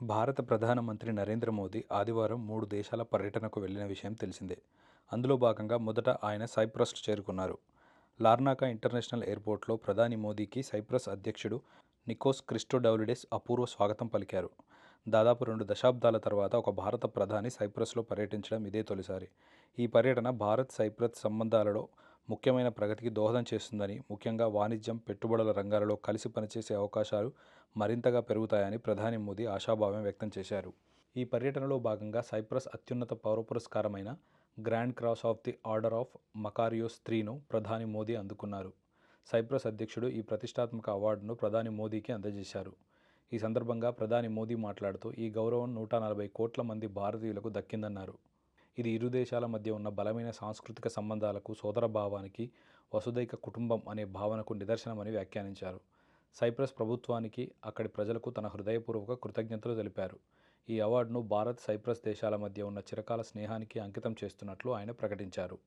భారత ప్రధానమంత్రి నరేంద్ర మోదీ ఆదివారం 3 దేశాల పర్యటనకు వెళ్లిన విషయం తెలిసిందే. అందులో భాగంగా మొదట ఆయన సైప్రస్ చేరుకున్నారు. లార్నాకా ఇంటర్నేషనల్ ఎయిర్పోర్ట్లో ప్రధాని మోదీకి సైప్రస్ అధ్యక్షుడు నికోస్ క్రిస్టోడౌలిడెస్ అపూర్వ స్వాగతం పలికారు. దాదాపు 2 దశాబ్దాల తర్వాత ఒక భారత ప్రధాని సైప్రస్లో పర్యటించడం ఇదే తొలిసారి. ఈ పర్యటన భారత్-సైప్రస్ సంబంధాలలో ముఖ్యమైన ప్రగతికి దోహదం చేస్తుందని, ముఖ్యంగా వాణిజ్యం, పెట్టుబడుల రంగాలలో కలిసి పనిచేసే అవకాశాలు మరింతగా పెరుగుతాయని ప్రధాని మోదీ ఆశాభావం వ్యక్తం చేశారు. ఈ పర్యటనలో భాగంగా సైప్రస్ అత్యున్నత పౌర పురస్కారమైన grand cross of the order of Makarios IIIను ప్రధాని మోదీ అందుకున్నారు. సైప్రస్ అధ్యక్షుడు ఈ ప్రతిష్టాత్మక అవార్డును ప్రధాని మోదీకి అందజేశారు. ఈ సందర్భంగా ప్రధాని మోదీ మాట్లాడుతూ ఈ గౌరవం 140 కోట్ల మంది భారతీయులకు దక్కిందన్నారు. ఇది ఇరు దేశాల మధ్య ఉన్న బలమైన సాంస్కృతిక సంబంధాలకు, సోదరభావానికి, వసుదైక కుటుంబం అనే భావనకు నిదర్శనమని వ్యాఖ్యానించారు. సైప్రస్ ప్రభుత్వానికి, అక్కడి ప్రజలకు తన హృదయపూర్వక కృతజ్ఞతలు తెలిపారు. ఈ అవార్డును భారత్, సైప్రస్ దేశాల మధ్య ఉన్న చిరకాల స్నేహానికి అంకితం చేస్తున్నట్లు ఆయన ప్రకటించారు.